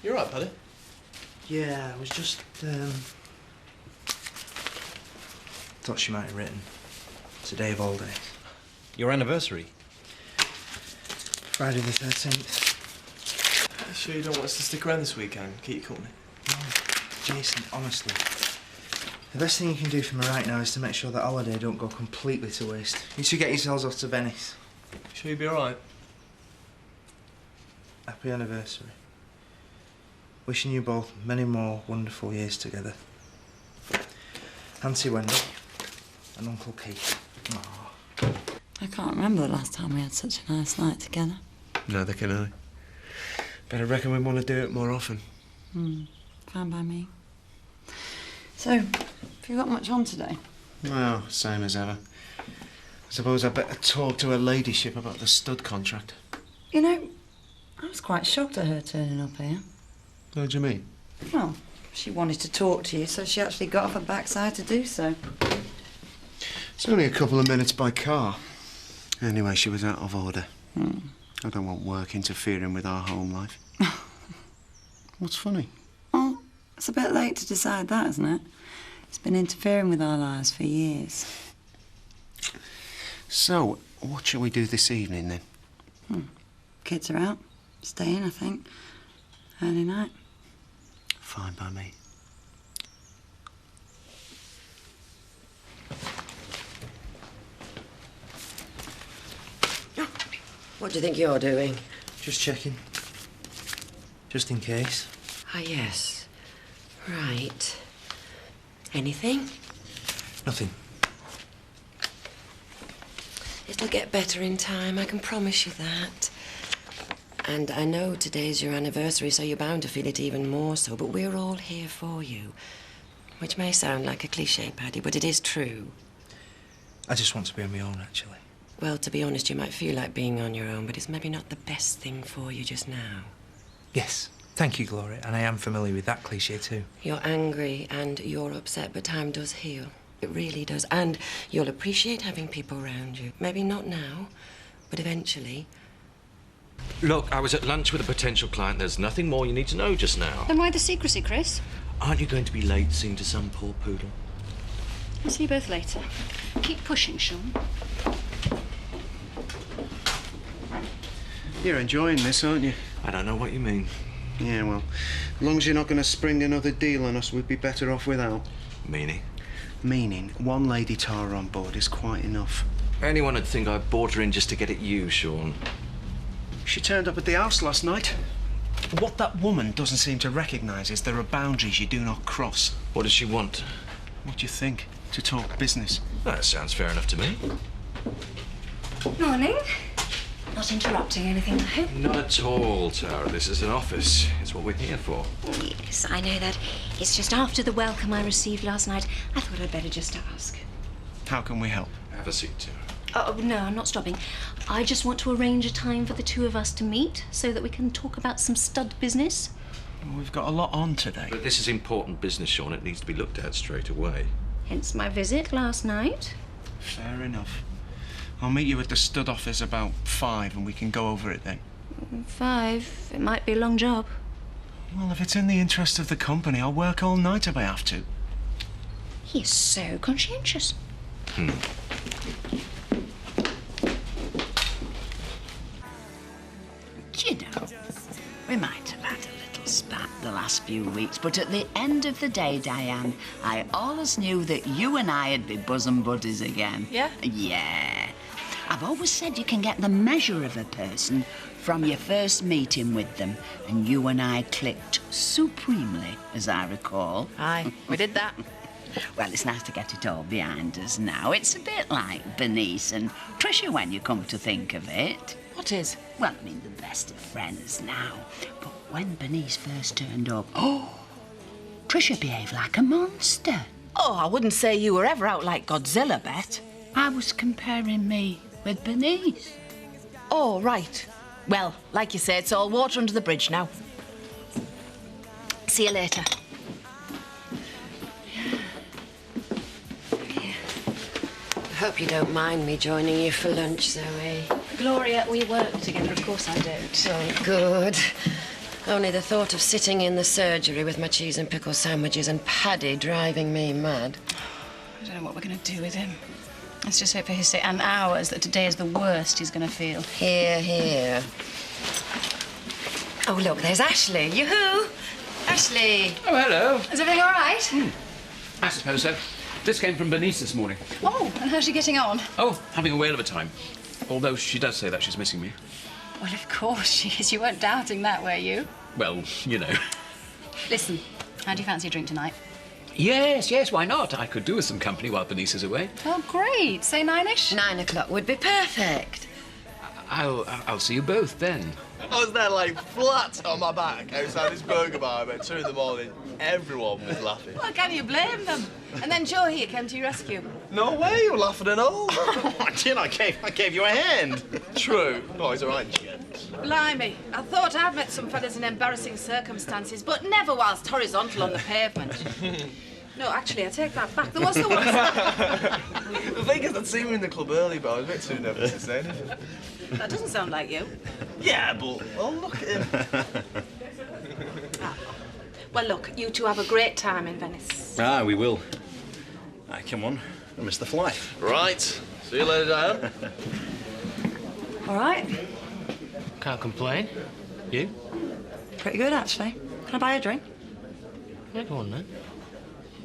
You all right, Paddy? Yeah, I was just, thought she might have written. Today of all days. Your anniversary? Friday the 13th. You sure you don't want us to stick around this weekend? Keep you company? No, Jason, honestly. The best thing you can do for me right now is to make sure that holiday don't go completely to waste. You two get yourselves off to Venice. Sure you'll be all right? Happy anniversary. Wishing you both many more wonderful years together. Auntie Wendy and Uncle Keith. Aww. I can't remember the last time we had such a nice night together. Neither can I. But I reckon we want to do it more often. Fine by me. So, have you got much on today? Well, same as ever. I suppose I'd better talk to her ladyship about the stud contract. You know, I was quite shocked at her turning up here. What do you mean? Well, she wanted to talk to you, so she actually got off her backside to do so. It's only a couple of minutes by car. Anyway, she was out of order. I don't want work interfering with our home life. What's funny? Well, it's a bit late to decide that, isn't it? It's been interfering with our lives for years. So, what shall we do this evening, then? Kids are out. Staying, I think. Early night. Fine by me. What do you think you're doing? Just checking. Just in case. Ah, yes. Right. Anything? Nothing. It'll get better in time, I can promise you that. And I know today's your anniversary, so you're bound to feel it even more so, but we're all here for you. Which may sound like a cliché, Paddy, but it is true. I just want to be on my own, actually. Well, to be honest, you might feel like being on your own, but it's maybe not the best thing for you just now. Yes. Thank you, Gloria, and I am familiar with that cliché too. You're angry and you're upset, but time does heal. It really does. And you'll appreciate having people around you. Maybe not now, but eventually. Look, I was at lunch with a potential client. There's nothing more you need to know just now. Then why the secrecy, Chris? Aren't you going to be late seeing to some poor poodle? I'll see you both later. Keep pushing, Sean. You're enjoying this, aren't you? I don't know what you mean. Yeah, well, as long as you're not going to spring another deal on us, we'd be better off without. Meaning? Meaning, one lady tar on board is quite enough. Anyone would think I brought her in just to get at you, Sean. She turned up at the house last night. What that woman doesn't seem to recognise is there are boundaries you do not cross. What does she want? What do you think? To talk business. That sounds fair enough to me. Morning. Not interrupting anything, I hope? Not at all, Tara. This is an office. It's what we're here for. Yes, I know that. It's just after the welcome I received last night, I thought I'd better just ask. How can we help? Have a seat, Tara. Oh, no, I'm not stopping. I just want to arrange a time for the two of us to meet so that we can talk about some stud business. We've got a lot on today. But this is important business, Sean. It needs to be looked at straight away. Hence my visit last night. Fair enough. I'll meet you at the stud office about 5 and we can go over it then. 5. It might be a long job. Well, if it's in the interest of the company, I'll work all night if I have to. He's so conscientious. You know, we might have had a little spat the last few weeks, but at the end of the day, Diane, I always knew that you and I'd be bosom buddies again. Yeah? Yeah. I've always said you can get the measure of a person from your first meeting with them, and you and I clicked supremely, as I recall. Aye, we did that. Well, it's nice to get it all behind us now. It's a bit like Bernice and Tricia when you come to think of it. What is? Well, I mean, the best of friends now. But when Bernice first turned up, Tricia behaved like a monster. Oh, I wouldn't say you were ever out like Godzilla, Bet. I was comparing me with Bernice. Oh, right. Well, like you say, it's all water under the bridge now. See you later. I hope you don't mind me joining you for lunch, Zoe. Gloria, we work together, of course I don't. Oh, good. Only the thought of sitting in the surgery with my cheese and pickle sandwiches and Paddy driving me mad. I don't know what we're going to do with him. Let's just hope for his sake and ours that today is the worst he's going to feel. Here, here. Oh, look, there's Ashley. Yoo-hoo! Ashley! Oh, hello. Is everything all right? I suppose so. This came from Bernice this morning. Oh, and how's she getting on? Oh, having a whale of a time. Although she does say that she's missing me. Well, of course she is. You weren't doubting that, were you? Well, you know. Listen, how do you fancy a drink tonight? Yes, yes, why not? I could do with some company while Bernice is away. Oh, great. Say 9-ish? 9 o'clock would be perfect. I'll see you both then. I was there like flat on my back outside this burger bar about 2 in the morning. Everyone was laughing. Well, can you blame them? And then Joe here came to your rescue. No way, you were laughing at all. I did, I gave you a hand. True. No, he's all right, gent. Blimey, I thought I'd met some fellas in embarrassing circumstances, but never whilst horizontal on the pavement. No, actually, I take that back. There was the one. The thing is, I'd seen him in the club early, but I was a bit too nervous to say anything. That doesn't sound like you. Yeah, but, well, look at him. Well, look, you two have a great time in Venice. Ah, we will. Come on, I missed the flight. Right. See you later, Diane. All right. Can't complain. You? Pretty good, actually. Can I buy you a drink? Yeah, go on then.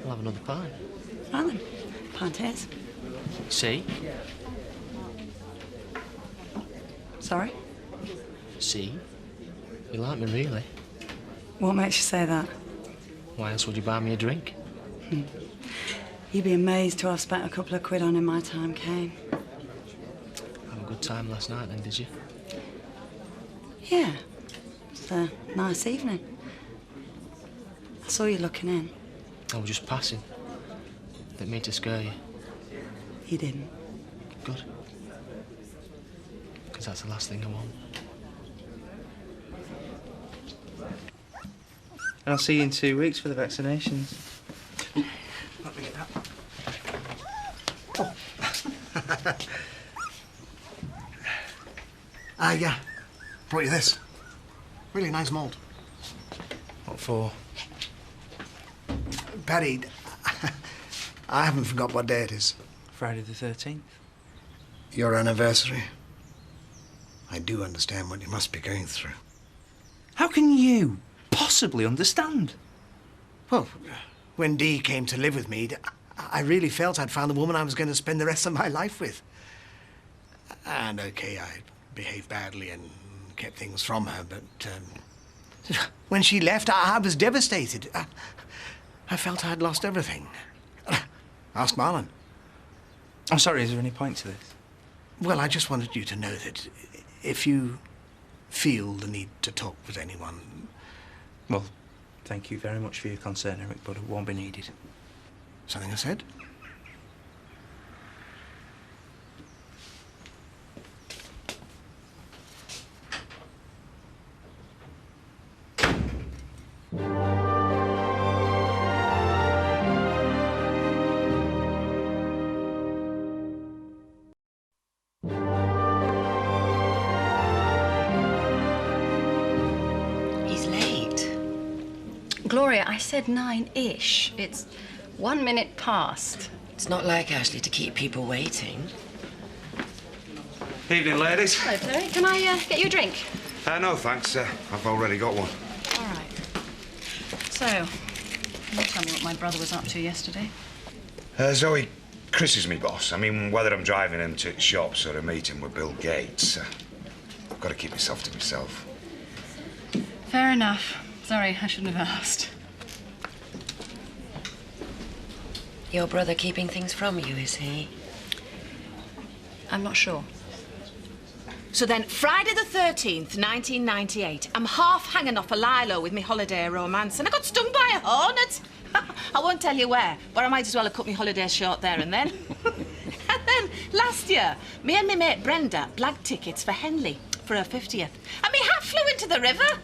I'll have another pint. Right then. Pint it is. See? Sorry? See? You like me, really? What makes you say that? Why else would you buy me a drink? You'd be amazed to have spent a couple of quid on in my time, Kane. Have a good time last night, then, did you? Yeah. It's a nice evening. I saw you looking in. I was just passing. Didn't mean to scare you. You didn't. Good. Because that's the last thing I want. And I'll see you in 2 weeks for the vaccinations. Let me get that. Yeah. Brought you this. Really nice mould. What for? Paddy, I haven't forgot what day it is. Friday the 13th. Your anniversary. I do understand what you must be going through. How can you possibly understand? Well, when Dee came to live with me, I really felt I'd found the woman I was going to spend the rest of my life with. And, OK, I behaved badly and kept things from her, but when she left, I was devastated. I felt I'd lost everything. Ask Marlon. I'm sorry, is there any point to this? Well, I just wanted you to know that if you feel the need to talk with anyone... Well, thank you very much for your concern, Eric, but it won't be needed. Something I said? He's late. Gloria, I said 9-ish. It's 1 minute past. It's not like Ashley to keep people waiting. Evening, ladies. Hello, Terry. Can I get you a drink? No, thanks. I've already got one. All right. So, you tell me what my brother was up to yesterday. Zoe, Chris is me boss. I mean, whether I'm driving him to shops or a meeting with Bill Gates, I've got to keep myself to myself. Fair enough. Sorry, I shouldn't have asked. Your brother keeping things from you, is he? I'm not sure. So then, Friday the 13th, 1998, I'm half hanging off a lilo with me holiday romance, and I got stung by a hornet. I won't tell you where, but I might as well have cut my holiday short there and then. And then, last year, me and my mate Brenda blagged tickets for Henley for her 50th, and me hat flew into the river.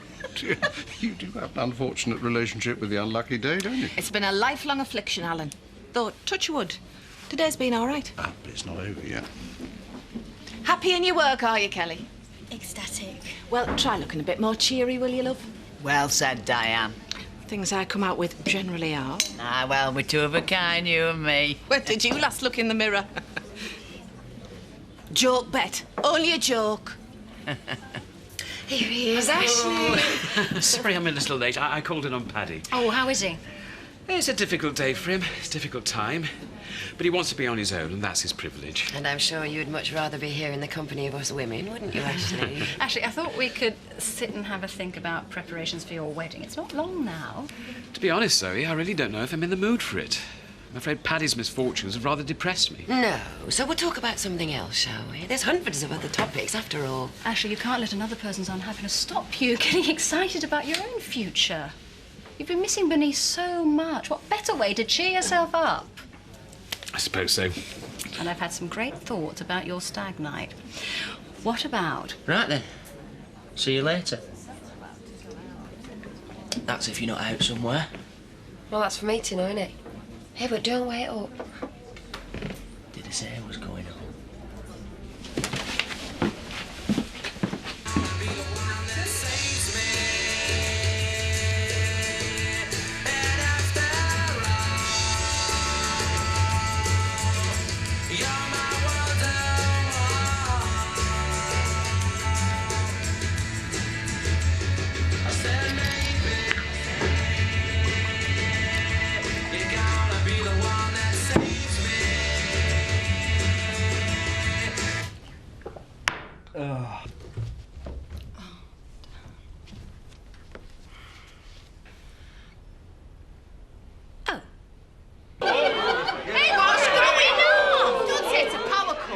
You do have an unfortunate relationship with the unlucky day, don't you? It's been a lifelong affliction, Alan. Though, touch wood, today's been all right. But it's not over yet. Happy in your work, are you, Kelly? Ecstatic. Well, try looking a bit more cheery, will you, love? Well said, Diane. Things I come out with generally are. Ah, well, we're two of a kind, you and me. When did you last look in the mirror? Joke, Bet. Only a joke. Here he is, Ashley. Sorry I'm a little late. I called in on Paddy. Oh, how is he? It's a difficult day for him. It's a difficult time. But he wants to be on his own, and that's his privilege. And I'm sure you'd much rather be here in the company of us women, wouldn't you, Ashley? Actually, I thought we could sit and have a think about preparations for your wedding. It's not long now. To be honest, Zoe, I really don't know if I'm in the mood for it. I'm afraid Paddy's misfortunes have rather depressed me. No, so we'll talk about something else, shall we? There's hundreds of other topics, after all. Ashley, you can't let another person's unhappiness stop you getting excited about your own future. You've been missing Bernice so much. What better way to cheer yourself up? I suppose so. And I've had some great thoughts about your stag night. What about? Right then. See you later. That's if you're not out somewhere. Well, that's for me to know, innit? Hey, but don't wait up. Did I say I was going home?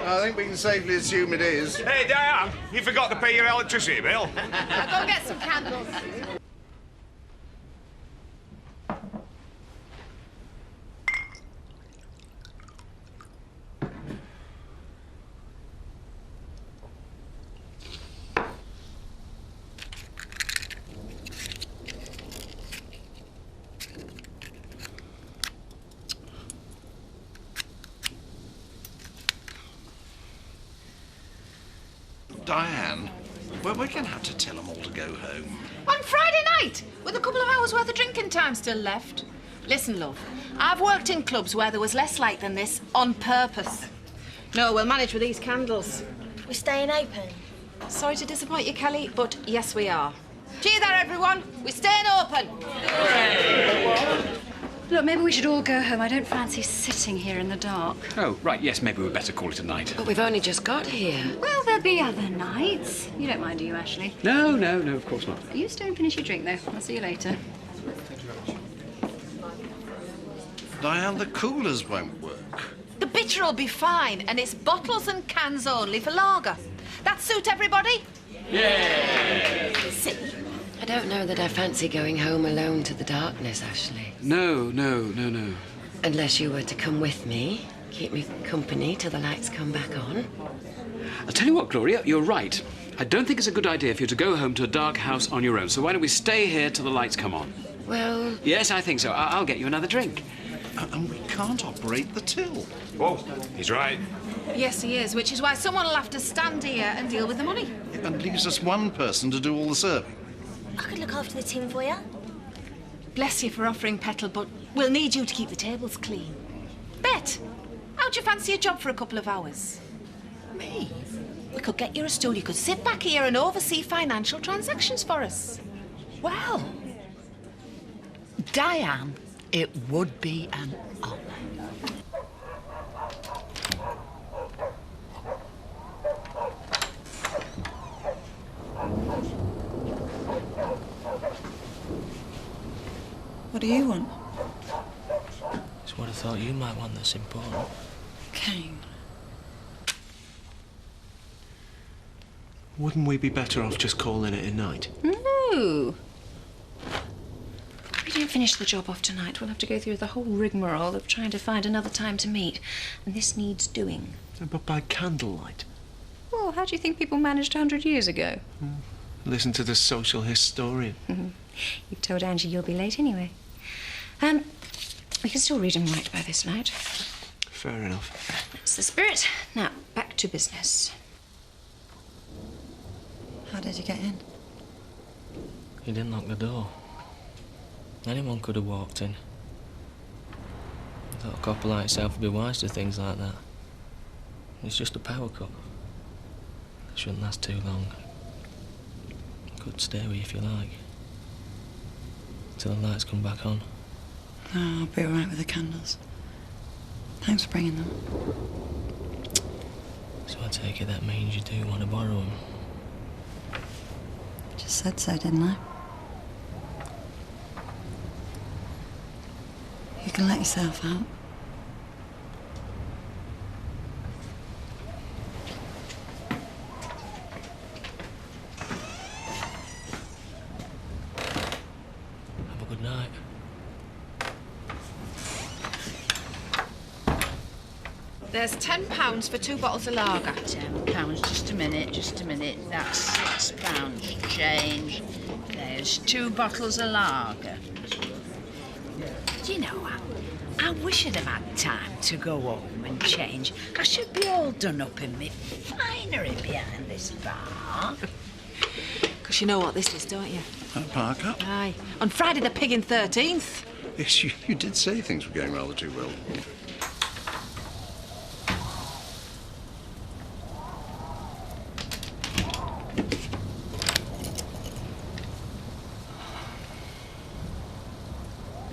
I think we can safely assume it is. Hey, Diane, you forgot to pay your electricity bill. I'll go get some candles. Diane, well, we're going to have to tell them all to go home. On Friday night, with a couple of hours worth of drinking time still left. Listen, love, I've worked in clubs where there was less light than this on purpose. No, we'll manage with these candles. We're staying open. Sorry to disappoint you, Kelly, but yes, we are. Cheer there, everyone. We're staying open. Look, maybe we should all go home. I don't fancy sitting here in the dark. Oh, right, yes, maybe we'd better call it a night. But we've only just got here. Well, there'll be other nights. You don't mind, do you, Ashley? No, of course not. You stay and finish your drink, though. I'll see you later. Diane, the coolers won't work. The bitter will be fine, and it's bottles and cans only for lager. That suit everybody? Yeah! See? I don't know that I fancy going home alone to the darkness, Ashley. No. Unless you were to come with me, keep me company till the lights come back on. I'll tell you what, Gloria, you're right. I don't think it's a good idea for you to go home to a dark house on your own, so why don't we stay here till the lights come on? Well... Yes, I think so. I'll get you another drink. And we can't operate the till. Oh, he's right. Yes, he is, which is why someone will have to stand here and deal with the money. And leaves us one person to do all the serving. I could look after the tin for you. Bless you for offering, Petal, but we'll need you to keep the tables clean. Bet, how'd you fancy a job for a couple of hours? Me? We could get you a stool. You could sit back here and oversee financial transactions for us. Well, Diane, it would be an honour. What do you want? It's what I thought you might want that's important. Kane. Wouldn't we be better off just calling it a night? No. If we don't finish the job off tonight, we'll have to go through the whole rigmarole of trying to find another time to meet. And this needs doing. But by candlelight. Well, how do you think people managed 100 years ago? Listen to the social historian. You've told Angie you'll be late anyway. We can still read and write by this night. Fair enough. That's the spirit. Now, back to business. How did you get in? You didn't lock the door. Anyone could have walked in. I thought a couple like yourself would be wise to things like that. It's just a power cut. It shouldn't last too long. Could stay with you if you like. Till the lights come back on. No, I'll be all right with the candles. Thanks for bringing them. So I take it that means you do want to borrow them. Just said so, didn't I? You can let yourself out. Have a good night. There's £10 for 2 bottles of lager. £10. Just a minute, just a minute. That's £6 change. There's 2 bottles of lager. Do you know, I wish I'd have had time to go home and change. I should be all done up in me finery behind this bar. Because you know what this is, don't you? Parker? Aye. On Friday the pig in 13th. Yes, you did say things were going rather too well.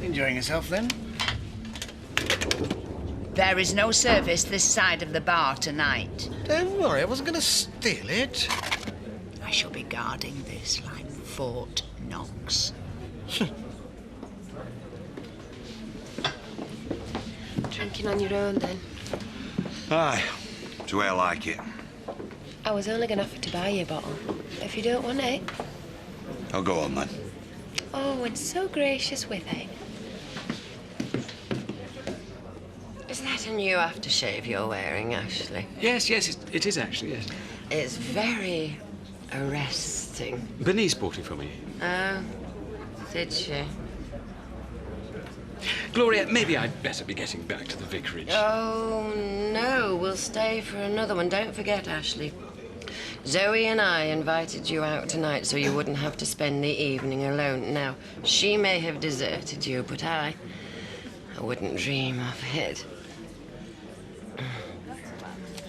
Enjoying yourself, then? There is no service this side of the bar tonight. Don't worry, I wasn't going to steal it. I shall be guarding this like Fort Knox. Drinking on your own, then? Aye, it's the way I like it. I was only going to offer to buy you a bottle. If you don't want it. I'll go on then. Oh, and so gracious with it. Is that a new aftershave you're wearing, Ashley? Yes, it is actually, yes. It's very arresting. Bernice bought it for me. Oh, did she? Gloria, maybe I'd better be getting back to the vicarage. Oh, no, we'll stay for another one. Don't forget, Ashley. Zoe and I invited you out tonight so you wouldn't have to spend the evening alone. Now, she may have deserted you, but I wouldn't dream of it.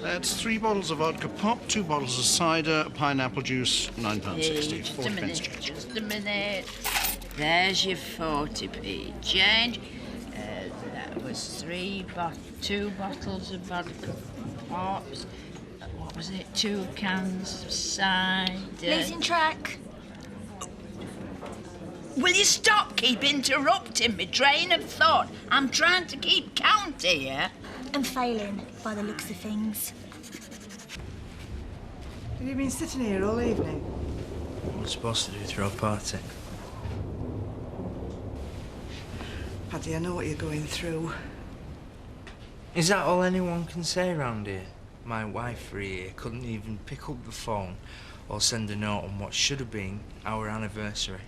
That's 3 bottles of vodka pop, 2 bottles of cider, pineapple juice, £9.60. Just 40 a pence minute, change. just a minute. There's your 40p change. That was 2 bottles of vodka pops. What was it? 2 cans of cider. Losing track. Will you stop keep interrupting my train of thought? I'm trying to keep count here. I'm failing, by the looks of things. Have you been sitting here all evening? What was supposed to do, throw a party? Paddy, I know what you're going through. Is that all anyone can say around here? My wife here couldn't even pick up the phone or send a note on what should have been our anniversary.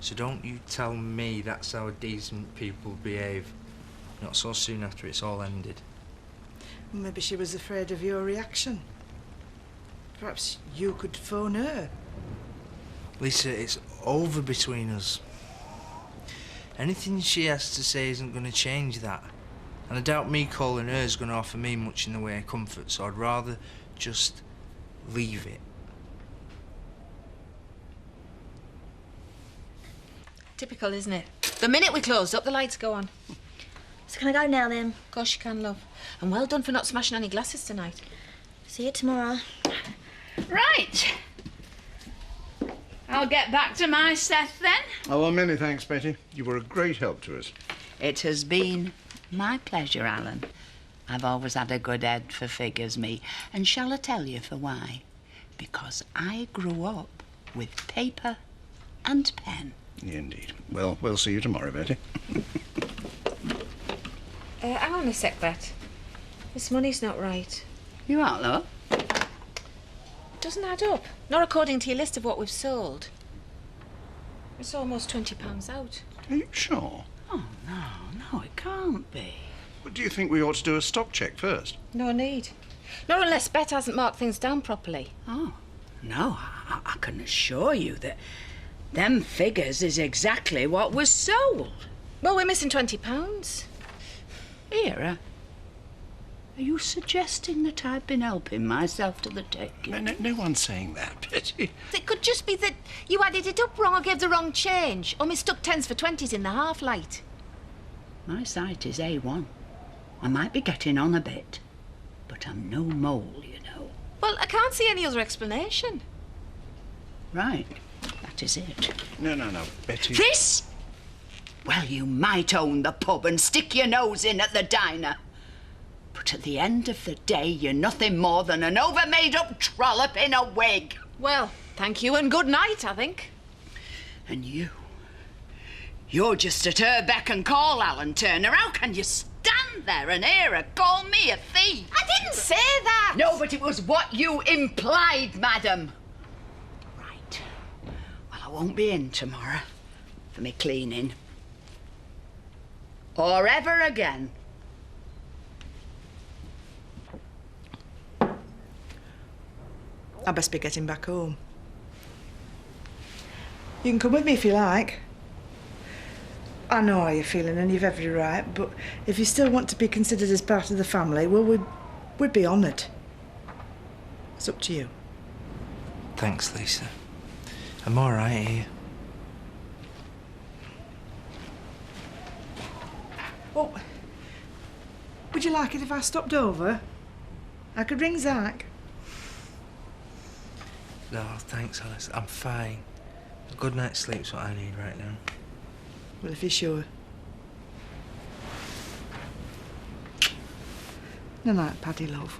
So don't you tell me that's how decent people behave. Not so soon after it's all ended. Maybe she was afraid of your reaction. Perhaps you could phone her. Lisa, it's over between us. Anything she has to say isn't going to change that. And I doubt me calling her is going to offer me much in the way of comfort, so I'd rather just leave it. Typical, isn't it? The minute we close up, the lights go on. So can I go now, then? Of course you can, love. And well done for not smashing any glasses tonight. See you tomorrow. Right. I'll get back to my set then. Oh, well, many thanks, Betty. You were a great help to us. It has been my pleasure, Alan. I've always had a good head for figures, me. And shall I tell you for why? Because I grew up with paper and pen. Indeed. Well, we'll see you tomorrow, Betty. Hang on a sec, Bet. This money's not right. You are, love? Doesn't add up. Not according to your list of what we've sold. It's almost £20 out. Are you sure? Oh, no, it can't be. But do you think we ought to do a stock check first? No need. Not unless Bet hasn't marked things down properly. Oh, no, I can assure you that Them figures is exactly what was sold. Well, we're missing £20. Here, are you suggesting that I've been helping myself to the taking? No one's saying that, Betty. It could just be that you added it up wrong or gave the wrong change, or mistook 10s for 20s in the half light. My sight is A1. I might be getting on a bit, but I'm no mole, you know. Well, I can't see any other explanation. Right, that is it. No, Betty. This? Well, you might own the pub and stick your nose in at the diner. But at the end of the day, you're nothing more than an over-made-up trollop in a wig. Well, thank you and good night, I think. And you're just at her beck and call, Alan Turner. How can you stand there and hear her call me a thief? I didn't say that. No, but it was what you implied, madam. Right. Well, I won't be in tomorrow for me cleaning. Or ever again. I best be getting back home. You can come with me if you like. I know how you're feeling and you've every right, but if you still want to be considered as part of the family, well, we'd be honoured. It's up to you. Thanks, Lisa. I'm all right here. Oh, would you like it if I stopped over? I could ring Zach. No, thanks, Alice. I'm fine. A good night's sleep's what I need right now. Well, if you're sure. Good night, Paddy, love.